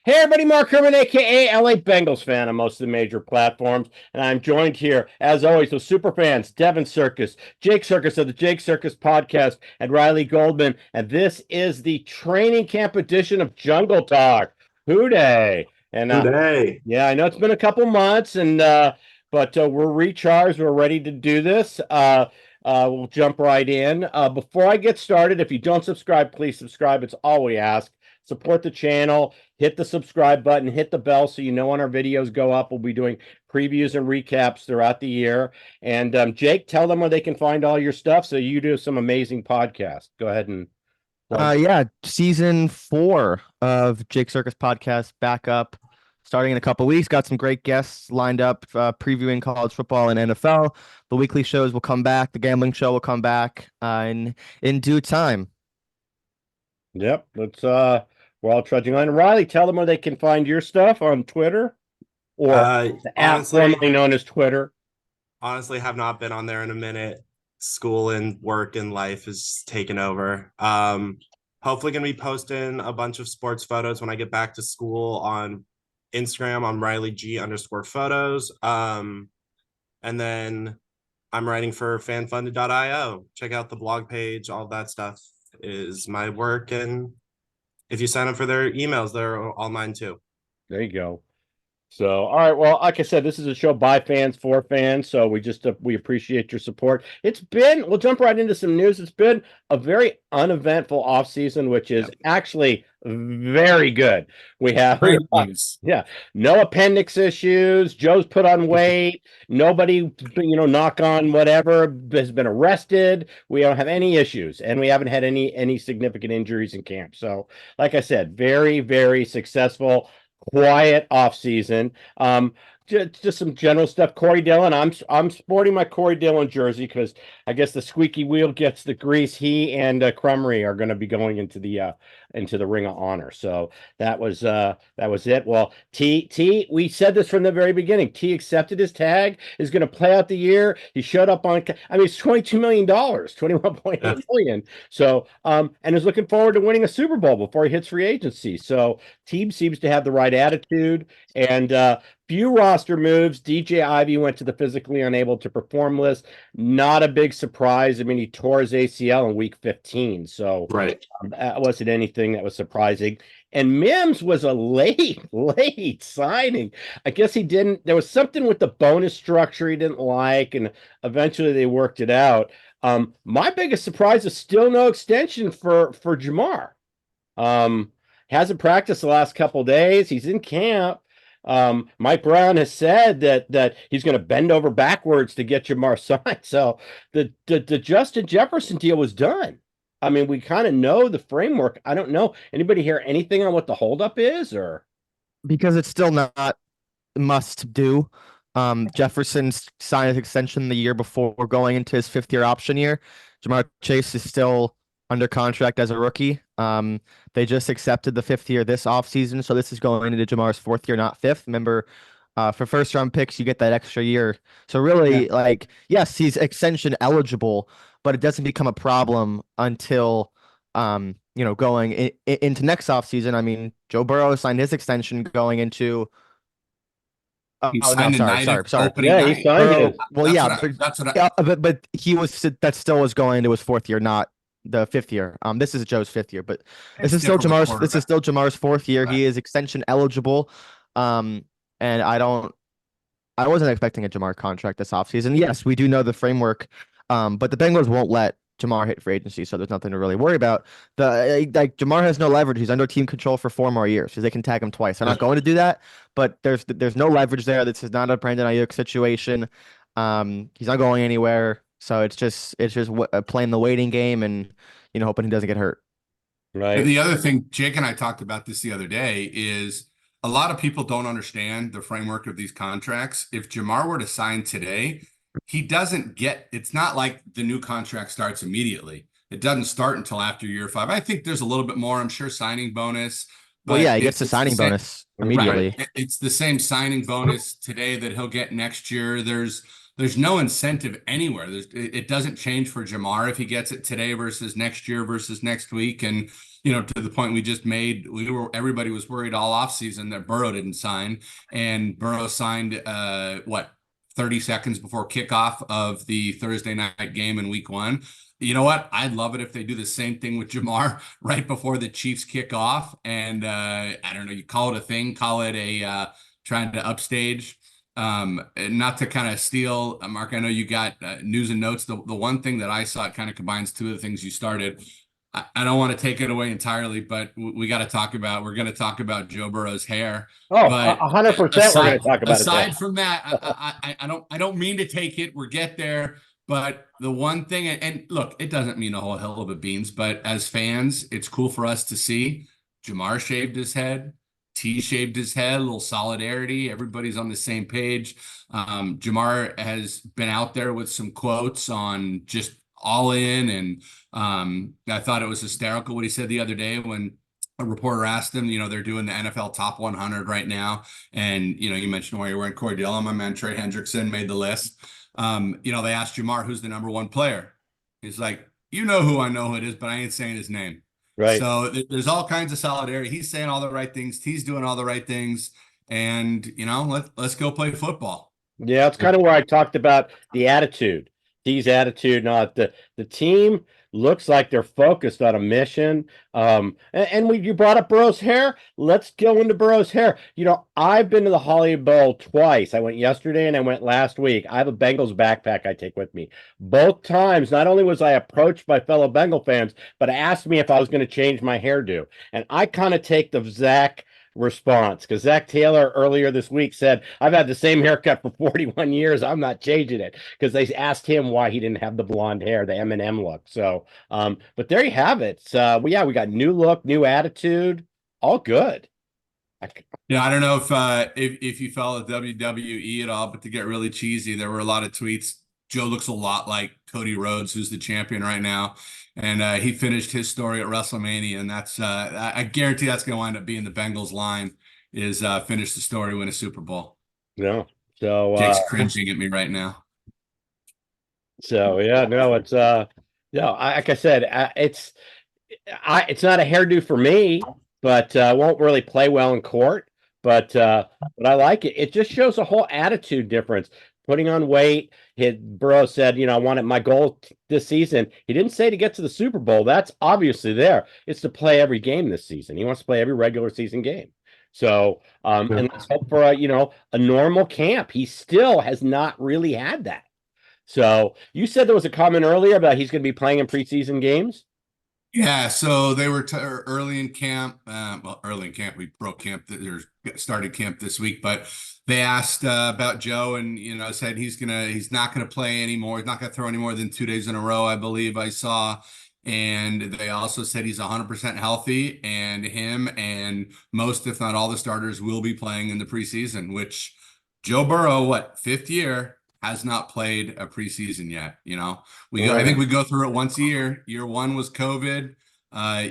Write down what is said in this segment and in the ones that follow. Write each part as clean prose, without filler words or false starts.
Hey everybody, Mark Herman, aka LA Bengals fan on most of the major platforms, and I'm joined here, as always, with super fans Devin Circus, Jake Circus of the Jake Circus podcast, and Riley Goldman. And this is the training camp edition of Jungle Talk. Hooday! And Today. yeah, I know it's been a couple months, and but we're recharged. We're ready to do this. We'll jump right in. Before I get started, if you don't subscribe, please subscribe. It's all we ask. Support the channel, hit the subscribe button, hit the bell so you know when our videos go up. We'll be doing previews and recaps throughout the year. And Jake, tell them where they can find all your stuff. So you do some amazing podcasts. Go ahead and plug. Yeah, season 4 of Jake Circus podcast back up, starting in a couple weeks. Got some great guests lined up, previewing college football and NFL. The weekly shows will come back. The gambling show will come back in due time. Yep, we're all trudging on. Riley, tell them where they can find your stuff on Twitter or the app formerly known as Twitter. Honestly, have not been on there in a minute. School and work and life is taken over. Hopefully gonna be posting a bunch of sports photos when I get back to school on Instagram on RileyG_photos. And then I'm writing for fanfunded.io. Check out the blog page. All that stuff is my work, and if you sign up for their emails, they're all mine too. There you go. So, all right. Well, like I said, this is a show by fans for fans. So we appreciate your support. We'll jump right into some news. It's been a very uneventful offseason, which is actually very good. We have, no appendix issues. Joe's put on weight. Nobody, knock on whatever, has been arrested. We don't have any issues, and we haven't had any significant injuries in camp. So, like I said, very, very successful. Quiet off season. Just some general stuff. Corey Dillon. I'm sporting my Corey Dillon jersey because I guess the squeaky wheel gets the grease. He and Crumry are going to be going into the Ring of Honor. So that was it. Well, T. We said this from the very beginning. T accepted his tag. Is going to play out the year. He showed up on. I mean, it's $22 million, $21.8 million. So and is looking forward to winning a Super Bowl before he hits free agency. So team seems to have the right attitude and. Few roster moves. DJ Ivey went to the physically unable to perform list. Not a big surprise. I mean, he tore his ACL in week 15. So that wasn't anything that was surprising. And Mims was a late signing. I guess there was something with the bonus structure he didn't like, and eventually they worked it out. My biggest surprise is still no extension for Jamar. Hasn't practiced the last couple days. He's in camp. Mike Brown has said that he's going to bend over backwards to get Jamar signed. So the Justin Jefferson deal was done. I mean, we kind of know the framework. I don't know. Anybody hear anything on what the holdup is, or because it's still not must do. Jefferson signed his extension the year before going into his 5th year option year. Jamar Chase is still under contract as a rookie. They just accepted the 5th year this offseason, so this is going into Jamar's 4th year, not 5th. Remember, for first-round picks, you get that extra year. So really, yes, he's extension eligible, but it doesn't become a problem until, going into next offseason. I mean, Joe Burrow signed his extension going into. He signed sorry. Yeah, he signed it. Well, but he was that still was going into his 4th year, not the 5th year. This is Joe's 5th year, but this is still Jamar's 4th year. Right. He is extension eligible. And I wasn't expecting a Jamar contract this offseason. Yes, we do know the framework. But the Bengals won't let Jamar hit free agency, so there's nothing to really worry about. Jamar has no leverage. He's under team control for 4 more years because they can tag him twice. They're not going to do that, but there's no leverage there. This is not a Brandon Ayuk situation. He's not going anywhere. So it's just playing the waiting game and hoping he doesn't get hurt. Right. And the other thing, Jake and I talked about this the other day, is a lot of people don't understand the framework of these contracts. If Jamar were to sign today, he doesn't get. It's not like the new contract starts immediately. It doesn't start until after year 5. I think there's a little bit more. I'm sure signing bonus. Well, yeah, he gets the signing bonus immediately. Right. It's the same signing bonus today that he'll get next year. There's there's no incentive anywhere. It doesn't change for Jamar if he gets it today versus next year versus next week. And, to the point we just made, everybody was worried all offseason that Burrow didn't sign, and Burrow signed, 30 seconds before kickoff of the Thursday night game in week 1. You know what? I'd love it if they do the same thing with Jamar right before the Chiefs kick off. And I don't know, you call it a thing, call it a trying to upstage. Not to kind of steal, Mark, I know you got news and notes. The one thing that I saw, it kind of combines two of the things you started. I don't want to take it away entirely, but we're going to talk about Joe Burrow's hair. Oh, but 100% we're going to talk about it. Aside from that, I don't mean to take it. We'll get there. But the one thing, and look, it doesn't mean a whole hell of a beans, but as fans, it's cool for us to see Jamar shaved his head. T shaved his head, a little solidarity. Everybody's on the same page. Jamar has been out there with some quotes on just all in. And I thought it was hysterical what he said the other day when a reporter asked him, they're doing the NFL top 100 right now. And, you mentioned why you're wearing Corey Dillon. My man, Trey Hendrickson made the list. They asked Jamar, who's the number 1 player? He's like, who I know who it is, but I ain't saying his name. Right. So there's all kinds of solidarity. He's saying all the right things. He's doing all the right things. And, let's go play football. Yeah, it's kind of where I talked about the attitude. T's attitude, not the team looks like they're focused on a mission. You brought up Burrow's hair. Let's go into Burrow's hair. I've been to the Hollywood Bowl twice. I went yesterday and I went last week. I have a Bengals backpack I take with me. Both times, not only was I approached by fellow Bengal fans, but asked me if I was going to change my hairdo. And I kind of take the Zach response, because Zach Taylor earlier this week said, I've had the same haircut for 41 years. I'm not changing it, because they asked him why he didn't have the blonde hair, the Eminem look. So, but there you have it. We got new look, new attitude, all good. Yeah, I don't know if you follow WWE at all, but to get really cheesy, there were a lot of tweets. Joe looks a lot like Cody Rhodes, who's the champion right now. And he finished his story at WrestleMania, and that's I guarantee that's going to wind up being the Bengals line is finish the story, win a Super Bowl. No, so Jake's cringing at me right now. So yeah, no, it's like I said, it's not a hairdo for me, but won't really play well in court. But I like it. It just shows a whole attitude difference. Putting on weight. Burrow said, I wanted my goal this season. He didn't say to get to the Super Bowl. That's obviously there. It's to play every game this season. He wants to play every regular season game. So, and let's hope for a normal camp. He still has not really had that. So you said there was a comment earlier about he's going to be playing in preseason games. Yeah, so they were early in camp. Early in camp, we broke camp. Started camp this week, but they asked about Joe, and said he's not gonna play anymore. He's not gonna throw any more than 2 days in a row, I believe I saw. And they also said he's 100% healthy, and him and most, if not all, the starters will be playing in the preseason. Which Joe Burrow, 5th year, has not played a preseason yet. I think we go through it once a year. Year 1 was COVID.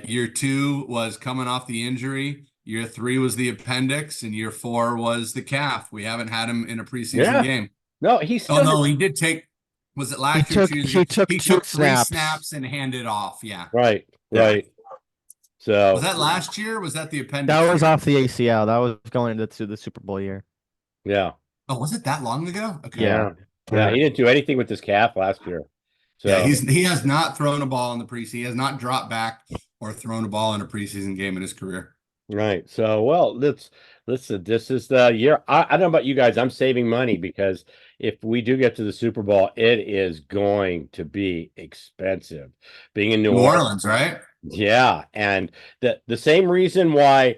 Year 2 was coming off the injury. Year 3 was the appendix, and year 4 was the calf. We haven't had him in a preseason game. No, he did take. Was it last year? He took 3 snaps and handed off. Yeah. Right. So was that last year? Or was that the appendix? That was off the ACL. That was going into the Super Bowl year. Yeah. Oh, was it that long ago? Okay. Yeah. He didn't do anything with his calf last year. So yeah, he has not thrown a ball in the preseason. He has not dropped back or thrown a ball in a preseason game in his career. Right. So, well, listen, this is the year. I don't know about you guys. I'm saving money, because if we do get to the Super Bowl, it is going to be expensive. Being in New Orleans, right? Yeah. And the same reason why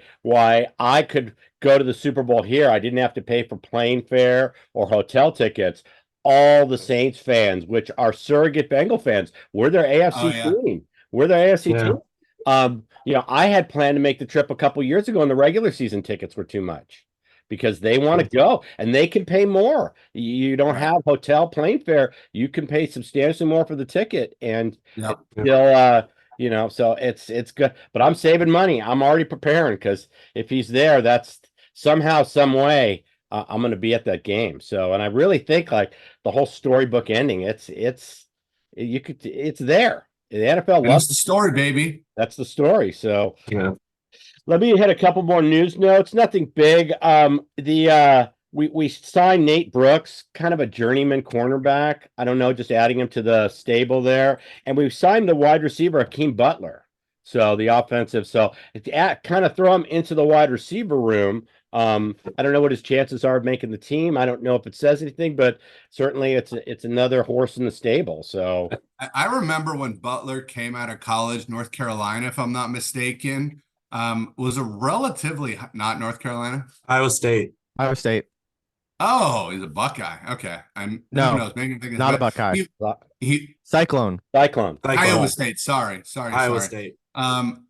I could go to the Super Bowl here, I didn't have to pay for plane fare or hotel tickets. All the Saints fans, which are surrogate Bengal fans, we're their AFC team. We're their AFC team. I had planned to make the trip a couple years ago, and the regular season tickets were too much, because they want to go and they can pay more. You don't have hotel, plane fare. You can pay substantially more for the ticket, and still, so it's good. But I'm saving money. I'm already preparing, because if he's there, that's somehow, some way, I'm going to be at that game. So, and I really think like the whole storybook ending, it's there. The NFL And loves it's the story, baby. that's the story. So Yeah. let me hit a couple more news notes. Nothing big. We signed Nate Brooks, kind of a journeyman cornerback. I don't know, just adding him to the stable there, and we've signed the wide receiver Hakeem Butler. So the offensive, so kind of throw him into the wide receiver room. I don't know what his chances are of making the team. I don't know if it says anything, but certainly it's another horse in the stable. So I remember when Butler came out of college, North Carolina, if I'm not mistaken, was a relatively not North Carolina. Iowa State. Iowa State. Oh, he's a Buckeye. Okay, who No, knows? Maybe I'm thinking not a Buckeye. He Cyclone. Cyclone. Iowa State. Sorry. Iowa State.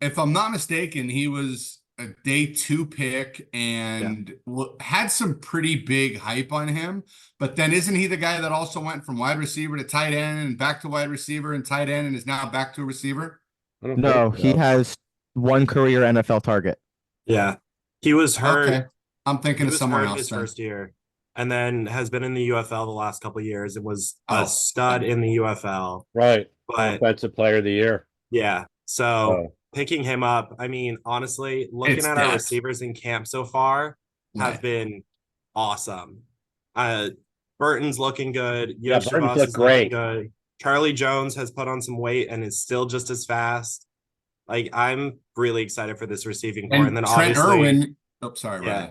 If I'm not mistaken, he was a day 2 pick and had some pretty big hype on him. But then isn't he the guy that also went from wide receiver to tight end and back to wide receiver and tight end and is now back to a receiver? No, he has one career NFL target. Yeah. He was hurt. Okay. I'm thinking of someone else. His first year, and then has been in the UFL the last couple of years. It was Oh. a stud in the UFL. Right. But Offensive player of the year. yeah, so Oh. picking him up, I mean, honestly, looking It's at our depth. receivers in camp so far have Right. been awesome. Burton's looking good. Yeah, Yosh Burton's Chavas looked is looking great. good. Charlie Jones has put on some weight and is still just as fast. Like, I'm really excited for this receiving core. And then Trent obviously, Irwin. Oh, sorry, yeah. Ryan.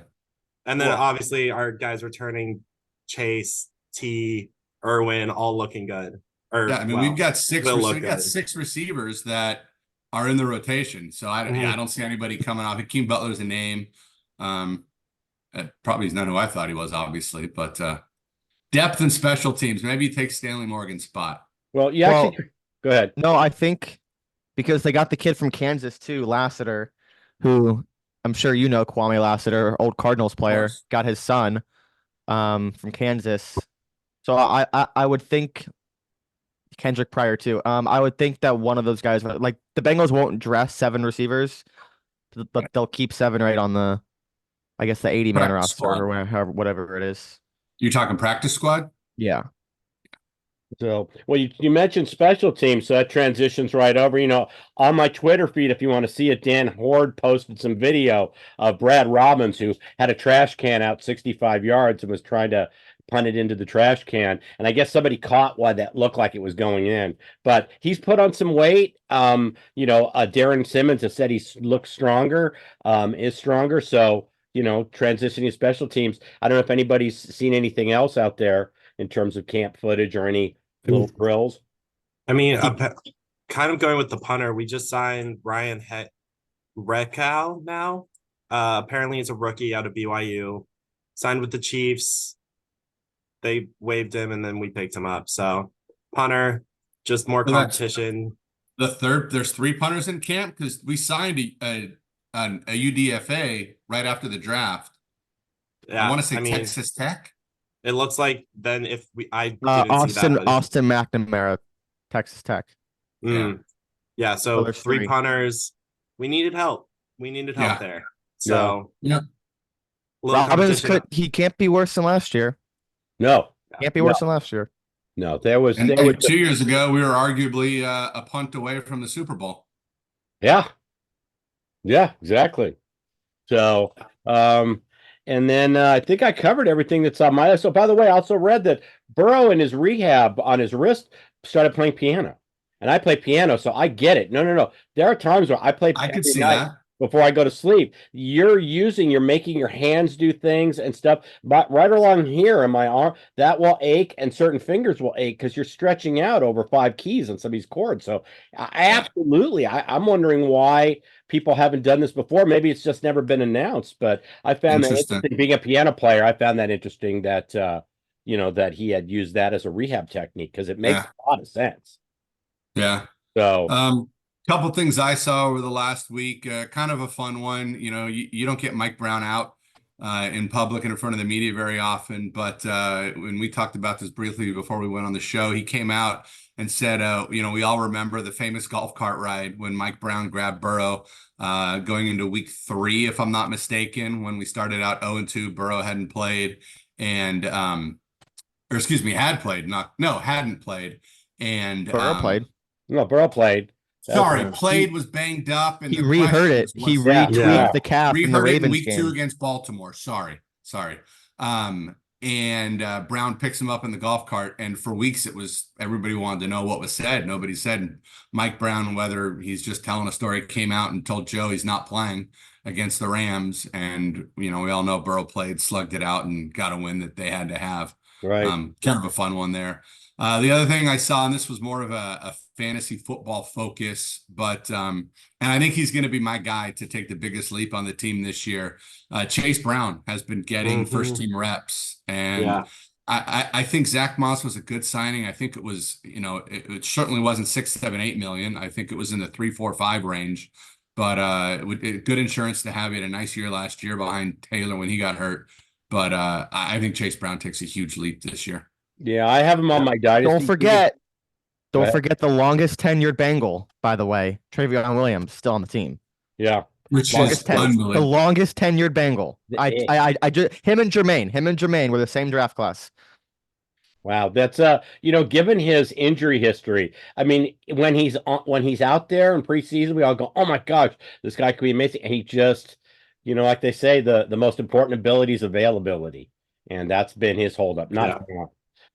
And then Well- obviously our guys returning, Chase, T, Irwin, all looking good. Or Yeah, I mean, well, we've got six. will look We got good. 6 receivers that are in the rotation. So I Mhm. don't see anybody coming off. Hakeem Butler's a name. Probably is not who I thought he was, obviously, but depth and special teams. Maybe he takes Stanley Morgan's spot. Well, you actually go ahead. No, I think because they got the kid from Kansas too, Lassiter, who I'm sure you know, Kwame Lassiter, old Cardinals player, course. got his son from Kansas. So I would think Kendrick Pryor too. I would think that one of those guys, like the Bengals won't dress 7 receivers, but they'll keep 7 or 8 on the, I guess the 80-man Practice roster squad. or whatever it is. You're talking practice squad? Yeah. So, well, you mentioned special teams, so that transitions right over. On my Twitter feed, if you want to see it, Dan Horde posted some video of Brad Robbins, who had a trash can out 65 yards and was trying to punt it into the trash can. And I guess somebody caught why that looked like it was going in. But he's put on some weight. Darren Simmons has said he looks stronger, is stronger. So, transitioning special teams. I don't know if anybody's seen anything else out there in terms of camp footage or any little drills. I mean, kind of going with the punter, we just signed Ryan Redcow now. Apparently he's a rookie out of BYU. Signed with the Chiefs. They waived him and then we picked him up. So punter, just more competition. There's 3 punters in camp because we signed a UDFA right after the draft. Yeah, I want to say Texas Tech. It looks like then if I didn't see that, Austin McNamara, Texas Tech. Yeah. So there's 3 3 punters. We needed help. There. So Robbins he can't be worse than last year. No, can't be worse than last year. No, there was 2 years ago we were arguably a punt away from the Super Bowl. Yeah, exactly. So, and then I think I covered everything that's on my list. So, by the way, I also read that Burrow in his rehab on his wrist started playing piano, and I play piano, so I get it. No. There are times where I play I could every see night that. before I go to sleep. You're making your hands do things and stuff. But right along here in my arm, that will ache, and certain fingers will ache because you're stretching out over 5 keys on some of these chords. So, absolutely, I'm wondering why people haven't done this before. Maybe it's just never been announced, but I found that interesting. Being a piano player, I found that interesting that that he had used that as a rehab technique because it makes a lot of sense. Yeah. So, couple things I saw over the last week, kind of a fun one. You don't get Mike Brown out. in public and in front of the media very often. But when we talked about this briefly before we went on the show, he came out and said, we all remember the famous golf cart ride when Mike Brown grabbed Burrow going into week 3, if I'm not mistaken, when we started out 0-2. Burrow hadn't played, and or excuse me, hadn't played, and Burrow played. No, Burrow played. Played, was banged up, and He the rehurt question it. was, He Yeah. retweaked the calf in the rehurt it in Ravens week 2 game. against Baltimore. Sorry. And Brown picks him up in the golf cart, and for weeks it was everybody wanted to know what was said. Nobody said Mike Brown, whether he's just telling a story, came out and told Joe he's not playing against the Rams, and we all know Burrow played, slugged it out, and got a win that they had to have. Right. Kind of a fun one there. The other thing I saw, and this was more of a fantasy football focus, but and I think he's going to be my guy to take the biggest leap on the team this year. Chase Brown has been getting first team reps, and I think Zach Moss was a good signing. I think it was, it certainly wasn't 6, 7, 8 million. I think it was in the 3, 4, 5 range, but good insurance to have. He had a nice year last year behind Taylor when he got hurt. But I think Chase Brown takes a huge leap this year. Yeah, I have him on my dynasty. Don't forget the longest tenured Bengal, by the way. Travion Williams still on the team. Yeah. Which is unbelievable. The longest tenured Bengal. Him and Jermaine were the same draft class. Wow, that's given his injury history. I mean, when he's out there in preseason, we all go, "Oh my gosh, this guy could be amazing." And he just, like they say, the most important ability is availability, and that's been his holdup.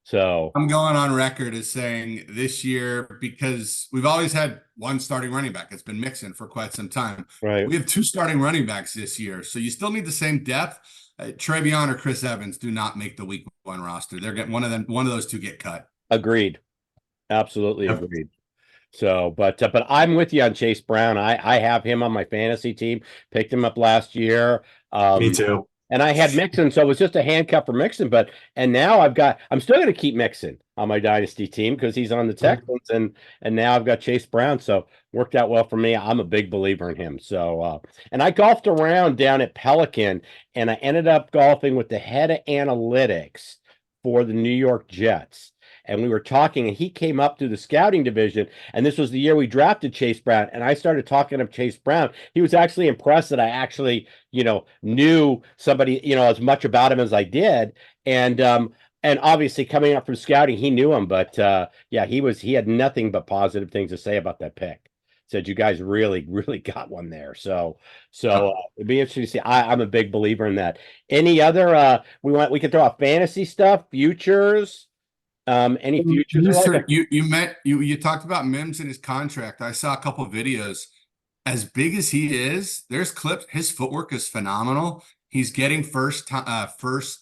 So I'm going on record as saying this year, because we've always had one starting running back. It's been Mixon for quite some time. Right. We have 2 starting running backs this year, so you still need the same depth. Travion or Chris Evans do not make the week 1 roster. They're getting one of those 2 get cut. Agreed. Absolutely agreed. So, but I'm with you on Chase Brown. I have him on my fantasy team. Picked him up last year. Me too. And I had Mixon, so it was just a handcuff for Mixon. And now I'm still going to keep Mixon on my dynasty team because he's on the Texans, and now I've got Chase Brown, so worked out well for me. I'm a big believer in him. So, and I golfed around down at Pelican, and I ended up golfing with the head of analytics for the New York Jets. And we were talking, and he came up through the scouting division, and this was the year we drafted Chase Brown, and I started talking to Chase Brown. He was actually impressed that I actually, knew somebody, as much about him as I did. And obviously coming up from scouting, he knew him, but he had nothing but positive things to say about that pick. Said you guys really, really got one there. So it'd be interesting to see. I'm a big believer in that. Any other we could throw out fantasy stuff, futures. Any futures? You talked about Mims and his contract. I saw a couple of videos. As big as he is, there's clips. His footwork is phenomenal. He's getting first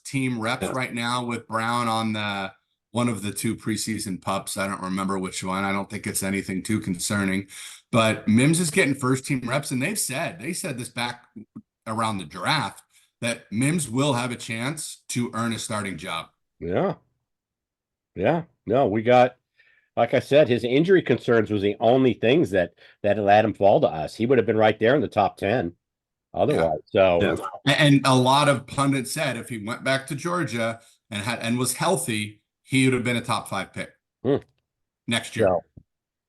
team reps right now with Brown on one of the 2 preseason pups. I don't remember which one. I don't think it's anything too concerning, but Mims is getting first team reps, and they said this back around the draft that Mims will have a chance to earn a starting job. Yeah. No, we got, like I said, his injury concerns was the only things that let him fall to us. He would have been right there in the top 10 otherwise. And a lot of pundits said if he went back to Georgia and was healthy, he would have been a top 5 pick next year.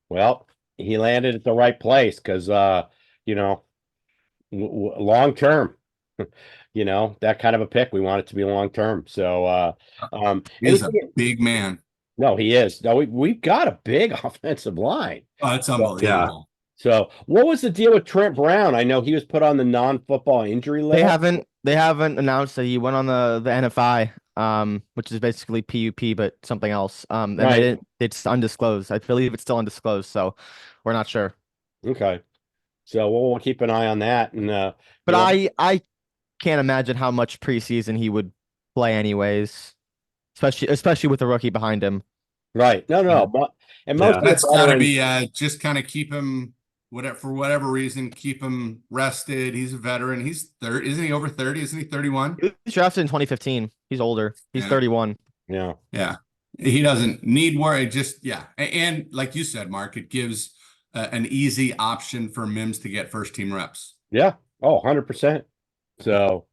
Well, he landed at the right place because, long term, that kind of a pick. We want it to be long term. So, he's a big man. No, he is. No, we've got a big offensive line. Oh, it's unbelievable. So, what was the deal with Trent Brown? I know he was put on the non-football injury list. They haven't announced that he went on the NFI, which is basically PUP, but something else. And it's undisclosed. I believe it's still undisclosed, so we're not sure. Okay. So we'll keep an eye on that. And but I can't imagine how much preseason he would play anyways, especially with the rookie behind him. Right. No. And that's got to be just kind of keep him for whatever reason, keep him rested. He's a veteran. He's third. Isn't he over 30? Isn't he 31? He was drafted in 2015. He's older. He's 31. Yeah. He doesn't need worry. And like you said, Mark, it gives an easy option for Mims to get first team reps. Yeah. Oh, 100%. So,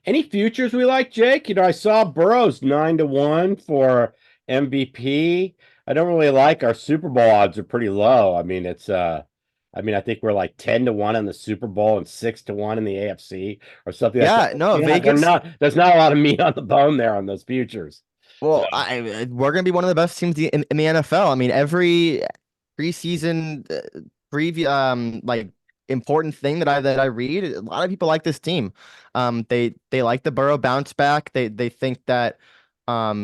Any futures we like, Jake? I saw Burrow's 9-1 for MVP. I don't really like our Super Bowl odds are pretty low. I mean, I think we're like 10-1 in the Super Bowl and 6-1 in the AFC or something like that. Yeah, no, They're Vegas. there's not a lot of meat on the bone there on those futures. So, Well, we're gonna be one of the best teams in the NFL. I mean, every preseason preview, like important thing that I read, a lot of people like this team. They like the Burrow bounce back. They think that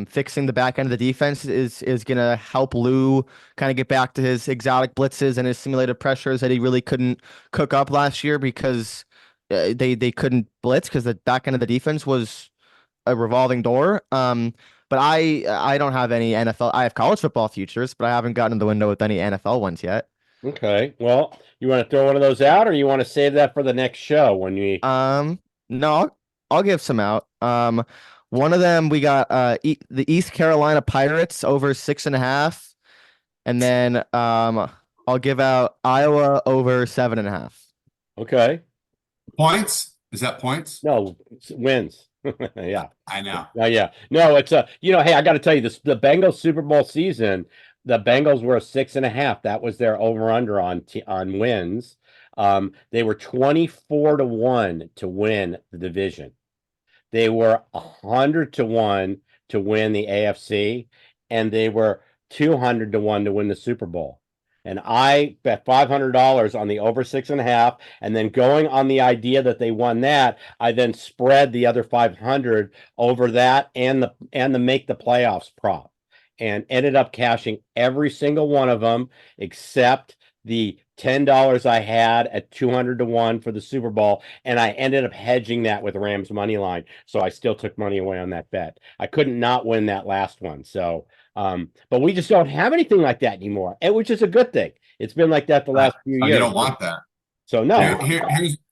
fixing the back end of the defense is gonna help Lou kind of get back to his exotic blitzes and his simulated pressures that he really couldn't cook up last year because they couldn't blitz because the back end of the defense was a revolving door. But I don't have any NFL. I have college football futures, but I haven't gotten in the window with any NFL ones yet. okay. Well, you want to throw one of those out or you want to save that for the next show when we No, I'll give some out. One of them we got the East Carolina Pirates over 6.5, and then I'll give out Iowa over 7.5. okay. Points? Is that points? No, wins. Yeah. I know. Yeah. No, it's hey, I got to tell you this: the Bengals Super Bowl season, the Bengals were a 6.5. That was their over under on wins. They were 24-1 to win the division. They were 100-1 to win the AFC, and they were 200-1 to win the Super Bowl. And I bet $500 on the over 6.5, and then going on the idea that they won that, I then spread the other 500 over that and the make the playoffs prop, and ended up cashing every single one of them except the $10 I had at 200-1 for the Super Bowl, and I ended up hedging that with Rams money line, so I still took money away on that bet. I couldn't not win that last one, so but we just don't have anything like that anymore, which is a good thing. It's been like that the last few years. You don't want that. So no.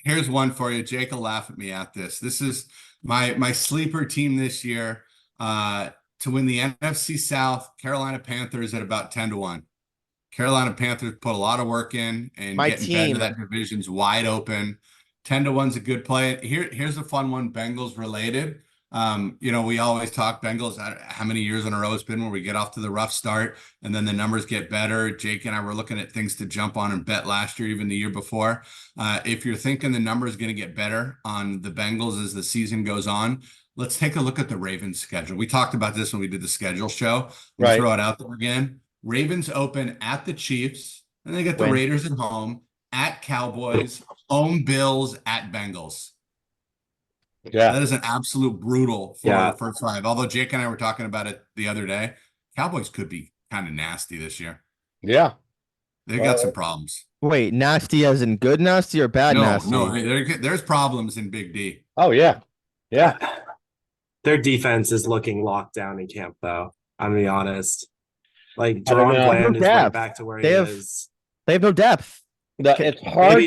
Here's one for you. Jake will laugh at me at this. This is my sleeper team this year to win the NFC South. Carolina Panthers at about 10-1. Carolina Panthers put a lot of work in and getting back to that division's wide open. 10-1's a good play. Here's a fun one, Bengals related. We always talk Bengals, how many years in a row it's been where we get off to the rough start and then the numbers get better. Jake and I were looking at things to jump on and bet last year, even the year before. If you're thinking the number is going to get better on the Bengals as the season goes on, let's take a look at the Ravens schedule. We talked about this when we did the schedule show. We'll throw it out there again. Ravens open at the Chiefs, and they get the Raiders at home, at Cowboys, home Bills, at Bengals. Yeah, that is an absolute brutal for the first five. Although Jake and I were talking about it the other day, Cowboys could be kind of nasty this year. Yeah, they got some problems. Wait, nasty as in good nasty or bad nasty? No, there's problems in Big D. Oh yeah. Their defense is looking locked down in camp, though. I'm gonna be honest. Like Jerome Bland is right back to where he is. They have no depth. It's hard.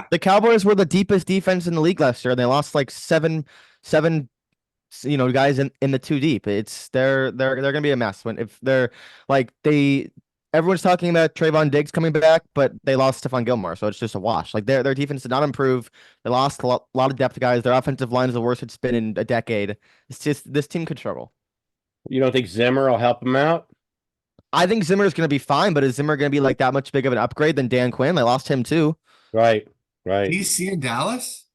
The Cowboys were the deepest defense in the league last year, and they lost like seven, guys in the two deep. They're gonna be a mess if they're everyone's talking about Trayvon Diggs coming back, but they lost Stephon Gilmore, so it's just a wash. Like their defense did not improve. They lost a lot of depth guys. Their offensive line is the worst it's been in a decade. It's just this team could struggle. You don't think Zimmer will help them out? I think Zimmer is going to be fine, but is Zimmer going to be like that much big of an upgrade than Dan Quinn? They lost him too. Right. DC in Dallas?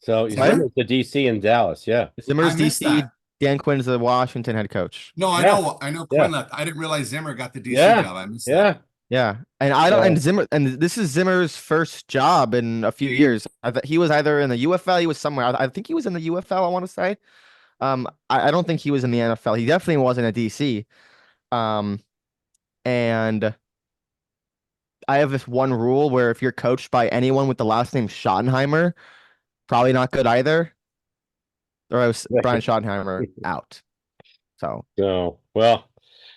So Zimmer's the DC in Dallas, yeah. Zimmer's DC, Dan Quinn's the Washington head coach. No, I know Quinn left. I didn't realize Zimmer got the DC job. I missed that. Yeah. And and Zimmer, and this is Zimmer's first job in a few years. He was either in the UFL, he was somewhere. I think he was in the UFL, I want to say. I don't think he was in the NFL. He definitely wasn't a DC. And I have this one rule where if you're coached by anyone with the last name Schottenheimer, probably not good either. Or else Brian Schottenheimer out. So well,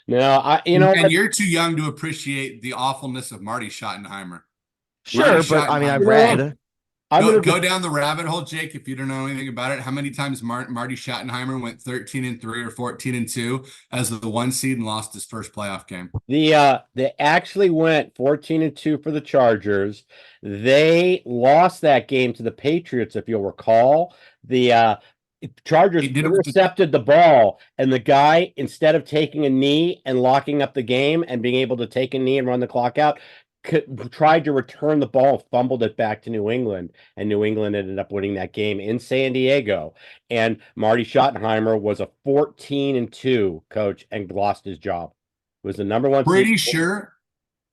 no, and you're too young to appreciate the awfulness of Marty Schottenheimer. Sure, but I mean, I've read. Go down the rabbit hole, Jake, if you don't know anything about it. How many times Marty Schottenheimer went 13-3 or 14-2 as the 1 seed and lost his first playoff game? They actually went 14-2 for the Chargers. They lost that game to the Patriots, if you'll recall. The Chargers intercepted the ball, and the guy, instead of taking a knee and locking up the game and being able to take a knee and run the clock out, tried to return the ball, fumbled it back to New England, and New England ended up winning that game in San Diego. And Marty Schottenheimer was a 14-2 coach and lost his job. Was the number one. Pretty sure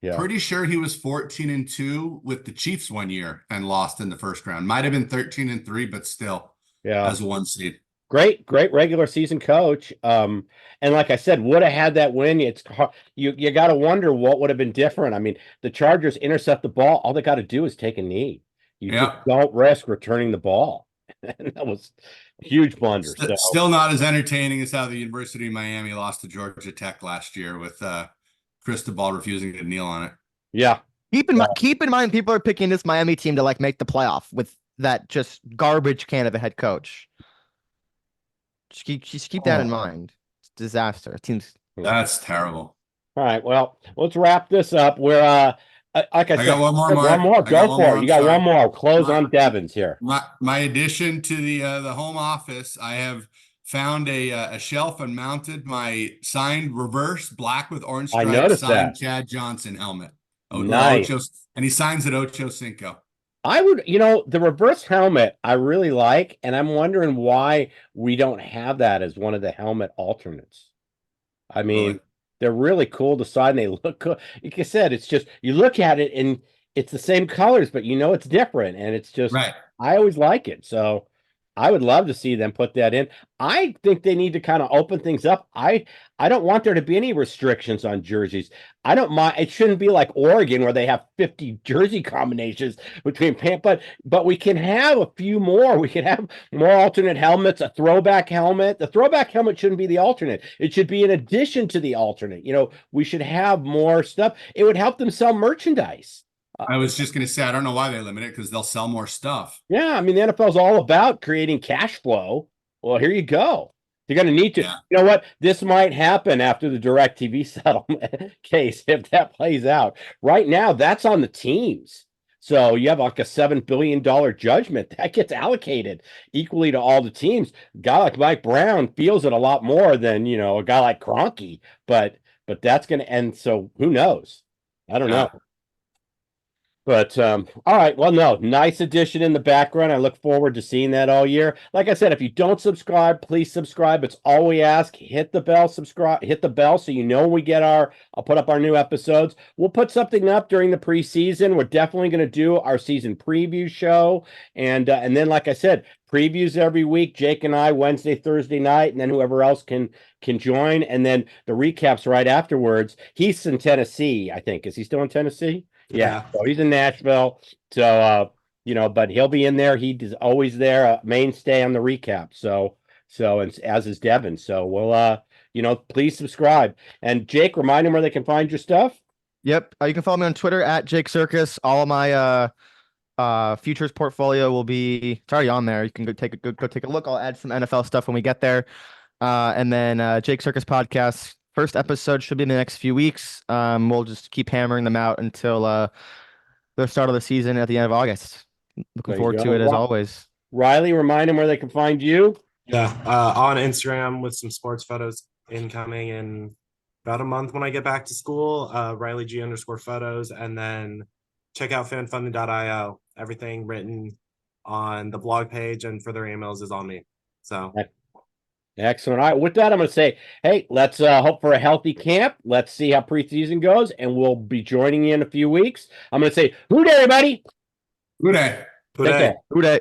he was 14-2 with the Chiefs one year and lost in the first round. Might have been 13-3, but still, as a 1 seed. Great regular season coach. And like I said, would have had that win. It's you got to wonder what would have been different. I mean, the Chargers intercept the ball. All they got to do is take a knee. You just don't risk returning the ball. And that was a huge blunder. Still not as entertaining as how the University of Miami lost to Georgia Tech last year with Cristobal refusing to kneel on it. Yeah. Keep in mind, people are picking this Miami team to make the playoff with that just garbage can of a head coach. Just keep that in mind. It's a disaster. That's terrible. All right. Well, let's wrap this up. We're like I said, got one more. One more. Go for it. You got one more. Close on Devins here. My addition to the home office, I have found a shelf and mounted my signed reverse black with orange stripes signed Chad Johnson helmet. Nice. And he signs at Ocho Cinco. I would, the reverse helmet I really like, and I'm wondering why we don't have that as one of the helmet alternates. I mean, they're really cool to sign. They look cool. Like I said, it's just, you look at it and it's the same colors, but it's different. And it's just, I always like it. So I would love to see them put that in. I think they need to kind of open things up. I don't want there to be any restrictions on jerseys. I don't mind. It shouldn't be like Oregon where they have 50 jersey combinations between pants, but we can have a few more. We can have more alternate helmets, a throwback helmet. The throwback helmet shouldn't be the alternate. It should be in addition to the alternate. We should have more stuff. It would help them sell merchandise. I was just going to say, I don't know why they limit it because they'll sell more stuff. Yeah, I mean, the NFL is all about creating cash flow. Well, here you go. You're going to need to. Yeah. You know what? This might happen after the DirecTV settlement case if that plays out. Right now, that's on the teams. So you have like a $7 billion judgment that gets allocated equally to all the teams. A guy like Mike Brown feels it a lot more than, a guy like Kroenke. But that's going to end. So who knows? I don't know. But, all right. Well, no, nice addition in the background. I look forward to seeing that all year. Like I said, if you don't subscribe, please subscribe. It's all we ask. Hit the bell, subscribe, hit the bell so when we get I'll put up our new episodes. We'll put something up during the preseason. We're definitely going to do our season preview show. And then, like I said, previews every week. Jake and I, Wednesday, Thursday night, and then whoever else can join. And then the recaps right afterwards. He's in Tennessee, I think. Is he still in Tennessee? Yeah, so he's in Nashville. So, but he'll be in there. He's always there, a mainstay on the recap. So, and as is Devin. So we'll, please subscribe. And Jake, remind them where they can find your stuff. Yep. You can follow me on Twitter at Jake Circus. All of my futures portfolio will be, it's already on there. You can go take a look. I'll add some NFL stuff when we get there. And then Jake Circus podcast. First episode should be in the next few weeks. We'll just keep hammering them out until the start of the season at the end of August. Looking forward to it as always. Riley, remind them where they can find you. Yeah, on Instagram with some sports photos incoming in about a month when I get back to school. Riley G_photos, and then check out fanfunding.io. Everything written on the blog page and for their emails is on me. So. Excellent. All right. With that, I'm going to say, hey, let's hope for a healthy camp. Let's see how preseason goes, and we'll be joining you in a few weeks. I'm going to say, hoo day, everybody. Hoo day. Hoo day. Hoo day.